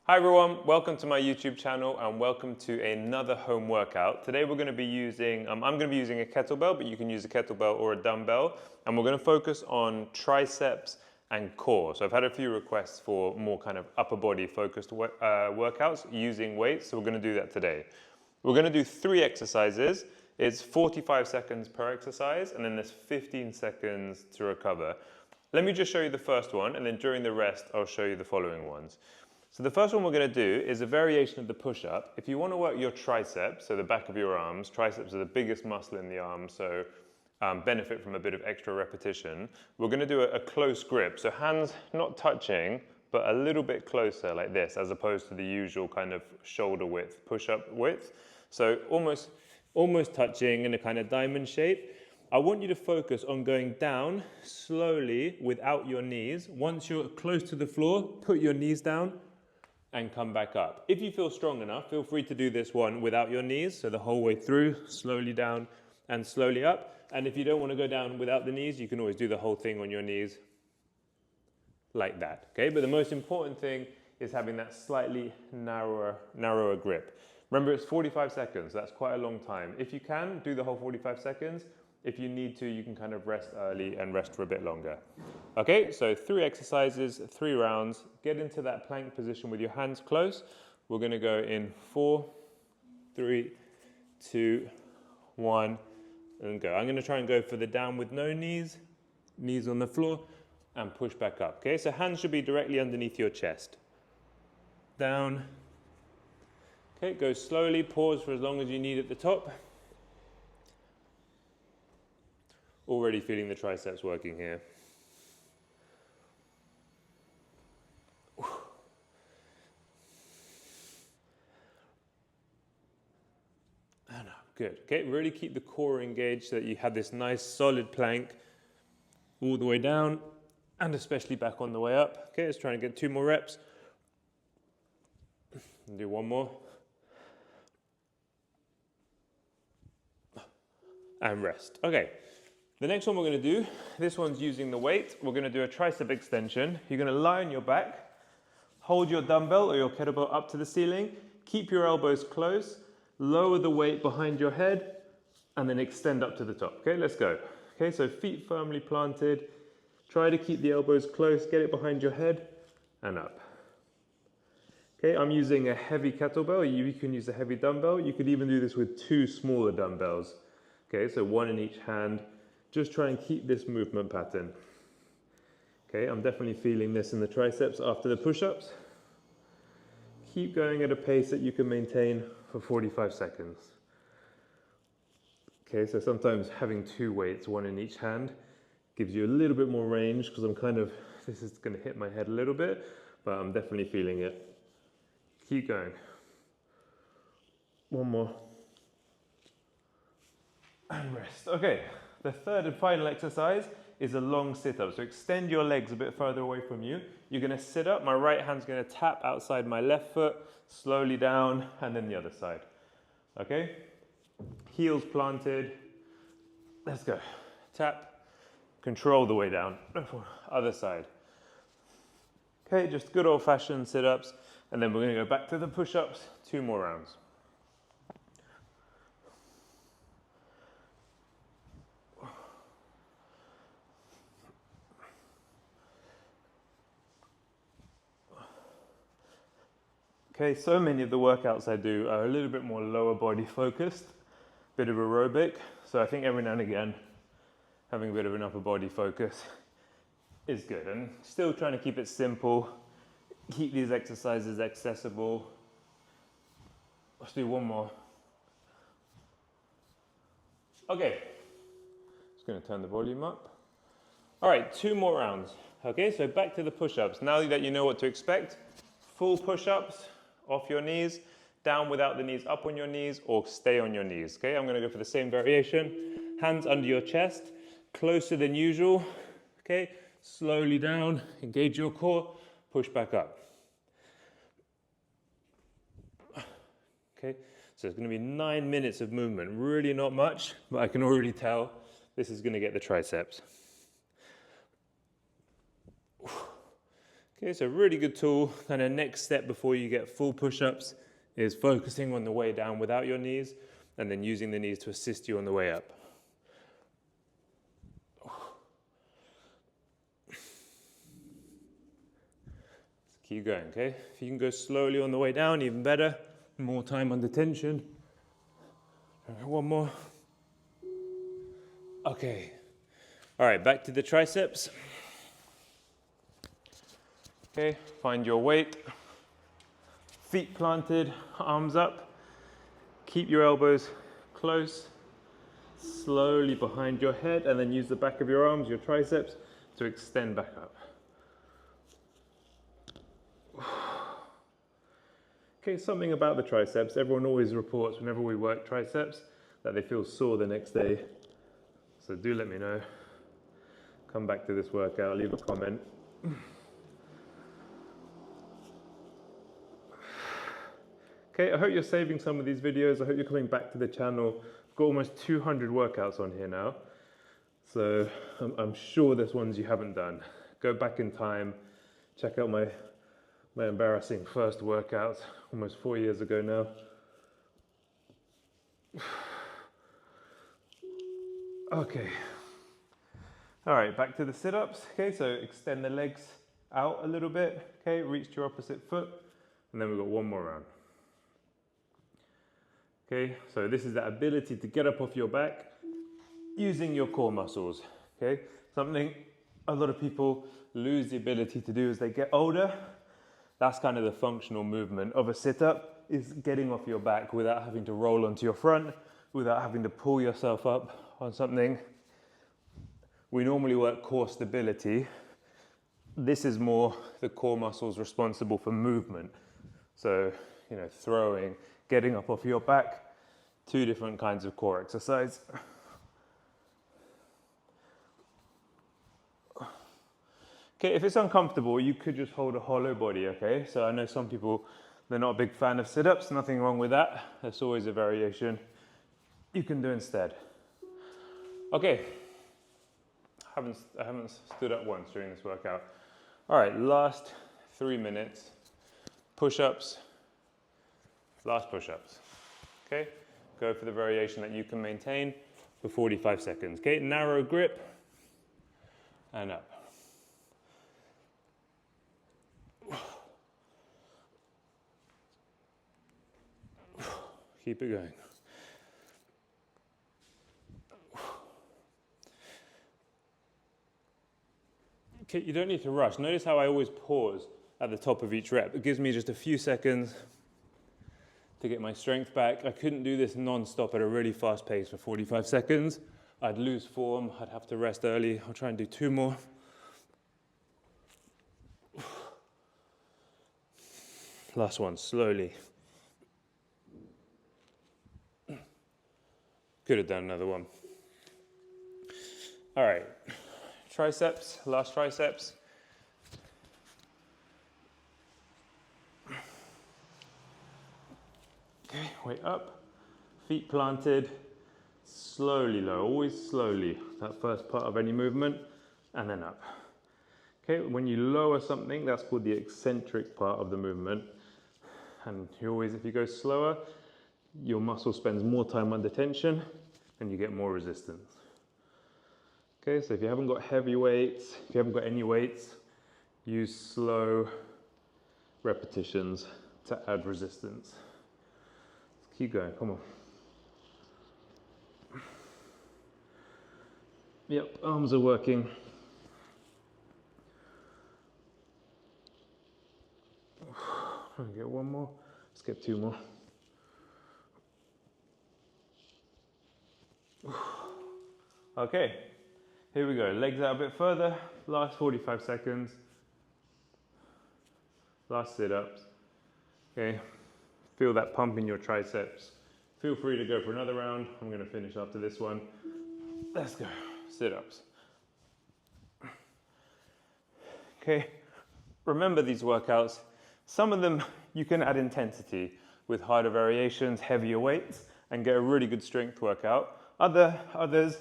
Hi everyone, welcome to my YouTube channel and welcome to another home workout. Today we're going to be using, I'm going to be using a kettlebell, but you can use a kettlebell or a dumbbell. And we're going to focus on triceps and core. So I've had a few requests for more kind of upper body focused workouts using weights. So we're going to do that today. We're going to do 3 exercises. It's 45 seconds per exercise and then there's 15 seconds to recover. Let me just show you the first one and then during the rest I'll show you the following ones. So the first one we're going to do is a variation of the push-up. If you want to work your triceps, so the back of your arms, triceps are the biggest muscle in the arm, so benefit from a bit of extra repetition. We're going to do a close grip, so hands not touching, but a little bit closer like this, as opposed to the usual kind of shoulder width, push-up width. So almost touching in a kind of diamond shape. I want you to focus on going down slowly without your knees. Once you're close to the floor, put your knees down and come back up. If you feel strong enough, feel free to do this one without your knees, so the whole way through, slowly down and slowly up. And if you don't want to go down without the knees, you can always do the whole thing on your knees like that, okay? But the most important thing is having that slightly narrower grip. Remember, it's 45 seconds, that's quite a long time. If you can, do the whole 45 seconds. If you need to, you can kind of rest early and rest for a bit longer. Okay, so 3 exercises, 3 rounds. Get into that plank position with your hands close. We're going to go in 4, 3, 2, 1, and go. I'm going to try and go for the down with no knees, knees on the floor, and push back up. Okay, so hands should be directly underneath your chest. Down. Okay, go slowly, pause for as long as you need at the top. Already feeling the triceps working here. And up, good. Okay, really keep the core engaged so that you have this nice solid plank all the way down and especially back on the way up. Okay, let's try and get 2 more reps. And do 1 more. And rest. Okay. The next one we're going to do, this one's using the weight. We're going to do a tricep extension. You're going to lie on your back, hold your dumbbell or your kettlebell up to the ceiling, keep your elbows close, lower the weight behind your head, and then extend up to the top. Okay, let's go. Okay, so feet firmly planted. Try to keep the elbows close, get it behind your head, and up. Okay, I'm using a heavy kettlebell. You can use a heavy dumbbell. You could even do this with 2 smaller dumbbells. Okay, so 1 in each hand. Just try and keep this movement pattern. Okay, I'm definitely feeling this in the triceps after the push-ups. Keep going at a pace that you can maintain for 45 seconds. Okay, so sometimes having 2 weights, 1 in each hand, gives you a little bit more range because this is going to hit my head a little bit, but I'm definitely feeling it. Keep going. 1 more. And rest. Okay. The third and final exercise is a long sit-up. So extend your legs a bit further away from you. You're going to sit up. My right hand's going to tap outside my left foot, slowly down, and then the other side. Okay? Heels planted. Let's go. Tap. Control the way down. Other side. Okay, just good old-fashioned sit-ups. And then we're going to go back to the push-ups. 2 more rounds. Okay, so many of the workouts I do are a little bit more lower body focused, bit of aerobic. So I think every now and again, having a bit of an upper body focus is good. And still trying to keep it simple, keep these exercises accessible. Let's do 1 more. Okay, just gonna turn the volume up. All right, 2 more rounds. Okay, so back to the push-ups. Now that you know what to expect, full push-ups, off your knees, down without the knees, up on your knees, or stay on your knees. Okay, I'm going to go for the same variation. Hands under your chest, closer than usual. Okay, slowly down, engage your core, push back up. Okay, so it's going to be 9 minutes of movement. Really not much, but I can already tell this is going to get the triceps. Okay, so really good tool. And the next step before you get full push-ups is focusing on the way down without your knees and then using the knees to assist you on the way up. Keep going, okay? If you can go slowly on the way down, even better. More time under tension. One more. Okay. All right, back to the triceps. Okay, find your weight. Feet planted, arms up. Keep your elbows close. Slowly behind your head, and then use the back of your arms, your triceps, to extend back up. Okay, something about the triceps. Everyone always reports whenever we work triceps that they feel sore the next day. So do let me know. Come back to this workout, leave a comment. Okay, I hope you're saving some of these videos. I hope you're coming back to the channel. I've got almost 200 workouts on here now. So I'm sure there's ones you haven't done. Go back in time, check out my embarrassing first workout, almost 4 years ago now. Okay. All right, back to the sit-ups. Okay, so extend the legs out a little bit. Okay, reach to your opposite foot. And then we've got one more round. Okay, so this is that ability to get up off your back using your core muscles. Okay, something a lot of people lose the ability to do as they get older. That's kind of the functional movement of a sit-up, is getting off your back without having to roll onto your front, without having to pull yourself up on something. We normally work core stability. This is more the core muscles responsible for movement. So, you know, throwing, getting up off your back, 2 different kinds of core exercise. Okay, if it's uncomfortable, you could just hold a hollow body, okay? So I know some people, they're not a big fan of sit-ups, nothing wrong with that. There's always a variation you can do instead. Okay, I haven't stood up once during this workout. All right, last 3 minutes, push-ups, last push-ups, okay? Go for the variation that you can maintain for 45 seconds, okay? Narrow grip and up. Keep it going. Okay, you don't need to rush. Notice how I always pause at the top of each rep. It gives me just a few seconds to get my strength back. I couldn't do this non-stop at a really fast pace for 45 seconds. I'd lose form, I'd have to rest early. I'll try and do 2 more. Last one, slowly. Could have done another one. All right, triceps, last triceps. Okay, weight up, feet planted, slowly low, always slowly, that first part of any movement, and then up. Okay, when you lower something, that's called the eccentric part of the movement. And you always, if you go slower, your muscle spends more time under tension and you get more resistance. Okay, so if you haven't got heavy weights, if you haven't got any weights, use slow repetitions to add resistance. Let's keep going, come on. Yep, arms are working. I'll get one more, let's get 2 more. Okay, here we go. Legs out a bit further. Last 45 seconds. Last sit-ups. Okay, feel that pump in your triceps. Feel free to go for another round. I'm going to finish after this one. Let's go. Sit-ups. Okay, remember these workouts. Some of them you can add intensity with harder variations, heavier weights, and get a really good strength workout. Others,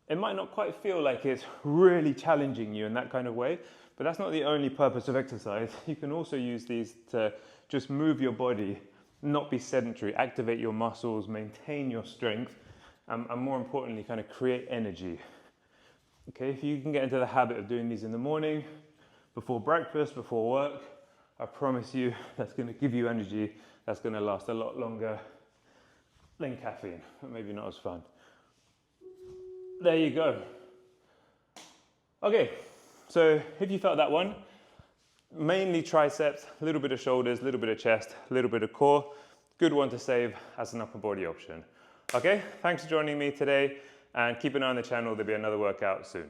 it might not quite feel like it's really challenging you in that kind of way, But that's not the only purpose of exercise. You can also use these to just move your body, not be sedentary, activate your muscles, maintain your strength, and more importantly, kind of create energy. Okay, if you can get into the habit of doing these in the morning, before breakfast, before work, I promise you that's going to give you energy that's going to last a lot longer than caffeine, but maybe not as fun. There you go. Okay, so if you felt that one, mainly triceps, a little bit of shoulders, a little bit of chest, a little bit of core. Good one to save as an upper body option. Okay, thanks for joining me today, and keep an eye on the channel. There'll be another workout soon.